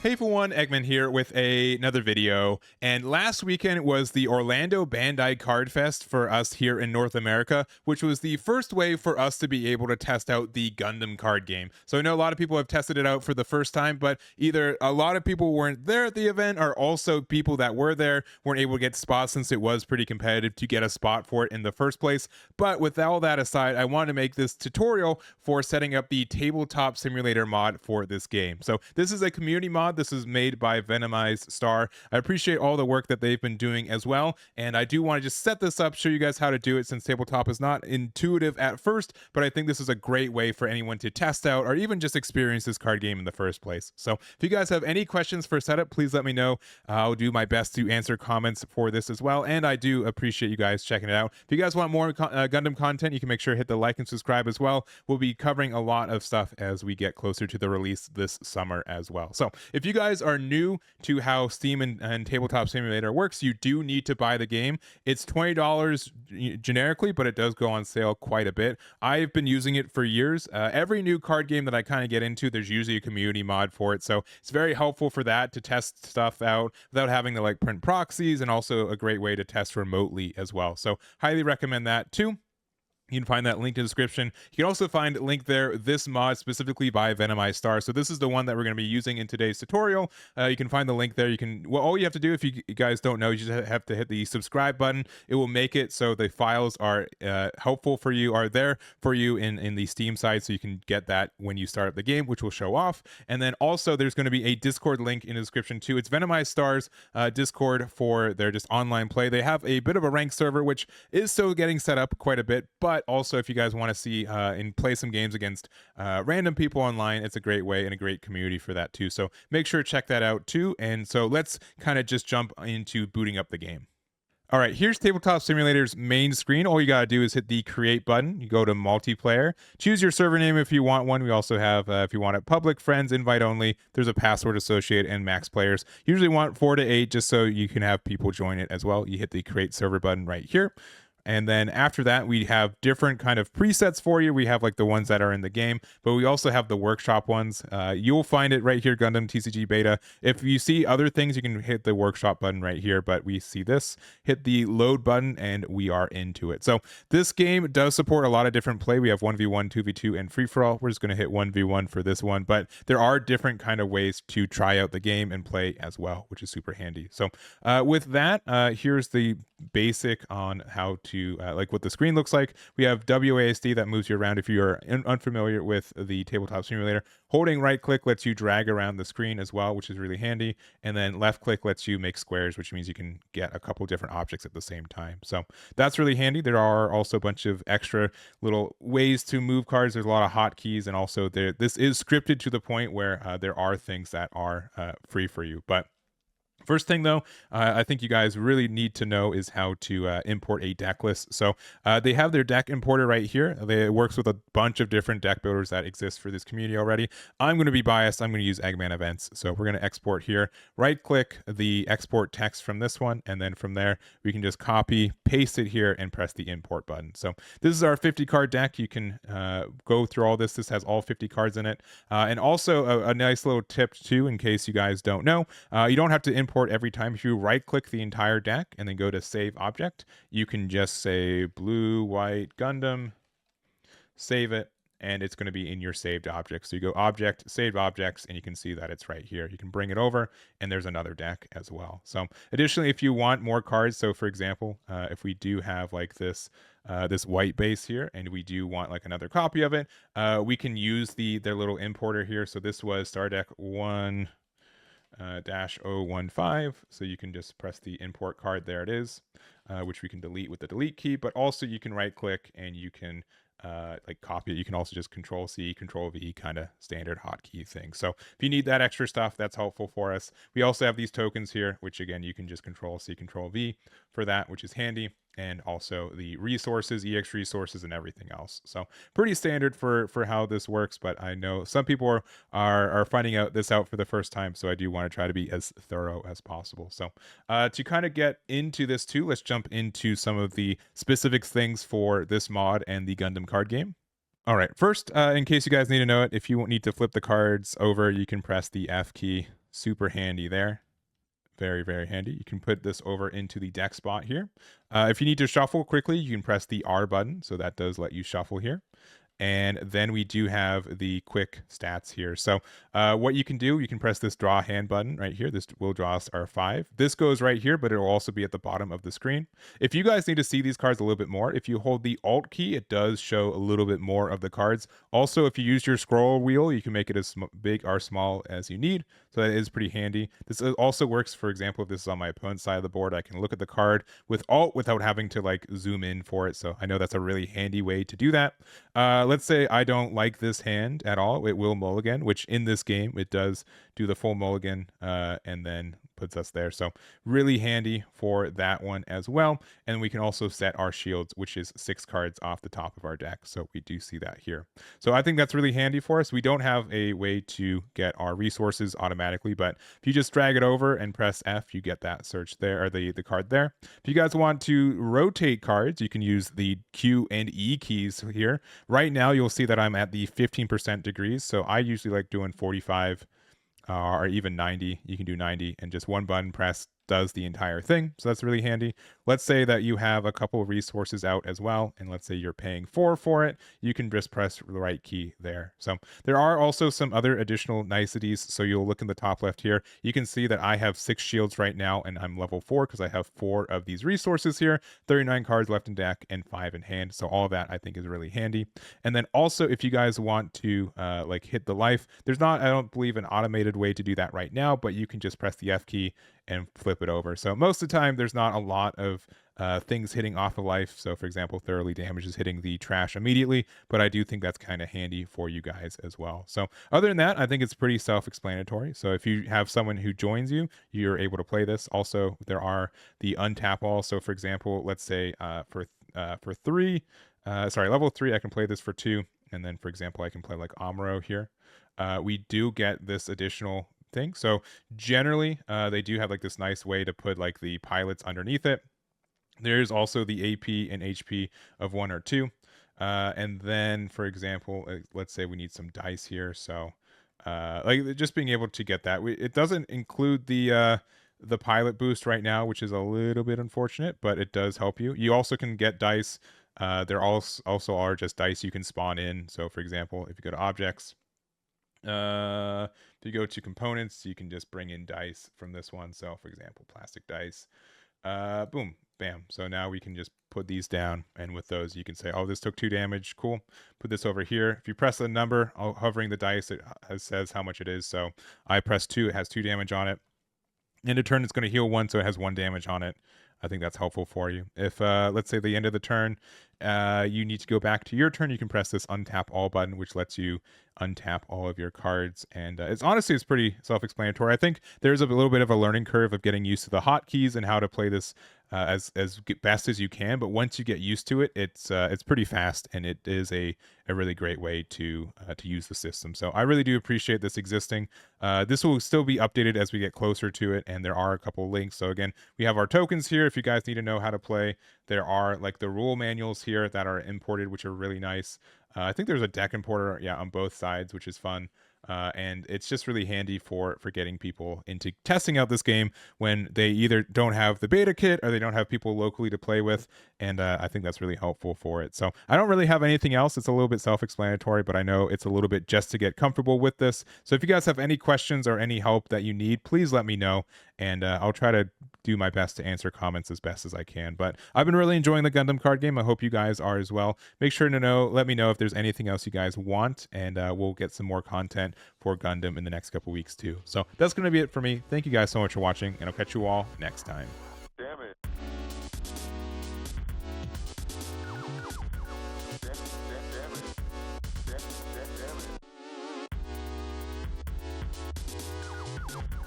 Hey everyone, Eggman here with another video. And last weekend was the Orlando Bandai Card Fest for us here in North America, which was the first way for us to be able to test out the Gundam card game. So I know a lot of people have tested it out for the first time, but either a lot of people weren't there at the event, or also people that were there weren't able to get spots since it was pretty competitive to get a spot for it in the first place. But with all that aside, I wanted to make this tutorial for setting up the tabletop simulator mod for this game. So this is a community mod. This is made by Venomized Star. I appreciate all the work that they've been doing as well, and I do want to just set this up, show you guys how to do it, since tabletop is not intuitive at first, but I think this is a great way for anyone to test out or even just experience this card game in the first place. So if you guys have any questions for setup, please let me know. I'll do my best to answer comments for this as well, and I do appreciate you guys checking it out. If you guys want more Gundam content, you can make sure to hit the like and subscribe as well. We'll be covering a lot of stuff as we get closer to the release this summer as well. So if you guys are new to how Steam and Tabletop Simulator works, you do need to buy the game. It's $20 generically, but it does go on sale quite a bit. I've been using it for years. Every new card game that I kind of get into, there's usually a community mod for it. So it's very helpful for that, to test stuff out without having to like print proxies, and also a great way to test remotely as well. So highly recommend that too. You can find that link in the description. You can also find a link there, this mod specifically by Venomized Star. So this is the one that we're going to be using in today's tutorial. You can find the link there. Well, all you have to do, if you guys don't know, you just have to hit the subscribe button. It will make it so the files are helpful for you, are there for you in the Steam side, so you can get that when you start up the game, which will show off. And then also there's going to be a Discord link in the description too. It's Venomized Star's Discord for their just online play. They have a bit of a ranked server, which is still getting set up quite a bit, but also if you guys want to see and play some games against random people online, it's a great way and a great community for that too. So make sure to check that out too. And so let's kind of just jump into booting up the game. All right, here's Tabletop Simulator's main screen. All you gotta do is hit the create button. You go to multiplayer, choose your server name if you want one. We also have, if you want it public, friends, invite only, there's a password associated, and max players. Usually want 4 to 8 just so you can have people join it as well. You hit the create server button right here. And then after that, we have different kind of presets for you. We have like the ones that are in the game, but we also have the workshop ones. You'll find it right here, Gundam TCG Beta. If you see other things, you can hit the workshop button right here, but we see this, hit the load button, and we are into it. So this game does support a lot of different play. We have 1v1, 2v2, and free-for-all. We're just going to hit 1v1 for this one, but there are different kind of ways to try out the game and play as well, which is super handy. So with that, here's the basic on how to like what the screen looks like. We have WASD that moves you around if you are unfamiliar with the Tabletop Simulator. Holding right click lets you drag around the screen as well, which is really handy. And then left click lets you make squares, which means you can get a couple different objects at the same time. So that's really handy. There are also a bunch of extra little ways to move cards. There's a lot of hotkeys, and also this is scripted to the point where there are things that are free for you. But first thing though, I think you guys really need to know is how to import a deck list. So they have their deck importer right here. It works with a bunch of different deck builders that exist for this community already. I'm going to be biased. I'm going to use Eggman Events. So we're going to export here. Right click the export text from this one, and then from there we can just copy, paste it here, and press the import button. So this is our 50 card deck. You can go through all this. This has all 50 cards in it. And also a nice little tip too, in case you guys don't know, you don't have to import every time. If you right click the entire deck and then go to save object, you can just say blue, white, Gundam, save it, and it's going to be in your saved objects. So you go object, save objects, and you can see that it's right here. You can bring it over, and there's another deck as well. So additionally, if you want more cards, so for example, if we do have like this this white base here, and we do want like another copy of it, we can use their little importer here. So this was star deck 1 -015, so you can just press the import card. There it is, which we can delete with the delete key, but also you can right click and you can like copy it. You can also just control C, control V, kind of standard hotkey thing. So if you need that extra stuff, that's helpful for us. We also have these tokens here, which again, you can just control C, control V for that, which is handy. And also the resources, EX resources, and everything else. So pretty standard for how this works, but I know some people are finding this out for the first time, so I do want to try to be as thorough as possible. So to kind of get into this too, let's jump into some of the specific things for this mod and the Gundam card game. All right, first, in case you guys need to know it, if you need to flip the cards over, you can press the F key. super handy there. Very, very handy. You can put this over into the deck spot here. If you need to shuffle quickly, you can press the R button. So that does let you shuffle here. And then we do have the quick stats here. So what you can do, you can press this draw hand button right here. This will draw us our 5. This goes right here, but it will also be at the bottom of the screen. If you guys need to see these cards a little bit more, if you hold the Alt key, it does show a little bit more of the cards. Also, if you use your scroll wheel, you can make it as big or small as you need. So that is pretty handy. This also works, for example, if this is on my opponent's side of the board, I can look at the card with Alt without having to like zoom in for it. So I know that's a really handy way to do that. Let's say I don't like this hand at all. It will mulligan, which in this game, it does do the full mulligan and then puts us there. So really handy for that one as well. And we can also set our shields, which is 6 cards off the top of our deck. So we do see that here. So I think that's really handy for us. We don't have a way to get our resources automatically, but if you just drag it over and press F, you get that search there, or the card there. If you guys want to rotate cards, you can use the Q and E keys here. Right now, you'll see that I'm at the 15% degrees. So I usually like doing 45 or even 90. You can do 90 and just one button press does the entire thing. So that's really handy. Let's say that you have a couple of resources out as well. And let's say you're paying 4 for it. You can just press the right key there. So there are also some other additional niceties. So you'll look in the top left here. You can see that I have 6 shields right now and I'm level 4 because I have 4 of these resources here, 39 cards left in deck and 5 in hand. So all of that I think is really handy. And then also if you guys want to like hit the life, there's not, I don't believe, an automated way to do that right now, but you can just press the F key and flip it over. So most of the time there's not a lot of things hitting off of life. So for example, thoroughly damage is hitting the trash immediately, but I do think that's kind of handy for you guys as well. So other than that, I think it's pretty self-explanatory. So if you have someone who joins you, you're able to play this. Also, there are the untap all. So for example, let's say for level 3, I can play this for 2. And then for example, I can play like Amro here. We do get this additional thing. So generally, they do have like this nice way to put like the pilots underneath it. There's also the AP and HP of 1 or 2. And then, for example, let's say we need some dice here. So like just being able to get that. It doesn't include the pilot boost right now, which is a little bit unfortunate, but it does help you. You also can get dice. There also are just dice you can spawn in. So for example, if you go to objects, if you go to components, you can just bring in dice from this one. So for example, plastic dice, boom, bam. So now we can just put these down, and with those you can say, oh, this took 2 damage, cool, put this over here. If you press the number hovering the dice, it says how much it is. So I press 2, it has 2 damage on it. End of turn, it's going to heal 1, so it has 1 damage on it. I think that's helpful for you. If let's say the end of the turn, you need to go back to your turn, you can press this untap all button, which lets you untap all of your cards. And it's pretty self-explanatory. I think there's a little bit of a learning curve of getting used to the hotkeys and how to play this as best as you can. But once you get used to it, it's pretty fast, and it is a really great way to use the system. So I really do appreciate this existing. This will still be updated as we get closer to it, and there are a couple links. So again, we have our tokens here. If you guys need to know how to play, there are like the rule manuals here that are imported, which are really nice. I think there's a deck importer, on both sides, which is fun. And it's just really handy for getting people into testing out this game when they either don't have the beta kit or they don't have people locally to play with. And I think that's really helpful for it. So I don't really have anything else. It's a little bit self-explanatory, but I know it's a little bit just to get comfortable with this. So if you guys have any questions or any help that you need, please let me know. And I'll try to do my best to answer comments as best as I can. But I've been really enjoying the Gundam card game. I hope you guys are as well. Make sure to let me know if there's anything else you guys want, and we'll get some more content for Gundam in the next couple weeks too. So that's going to be it for me. Thank you guys so much for watching, and I'll catch you all next time. Damn it. Damn it.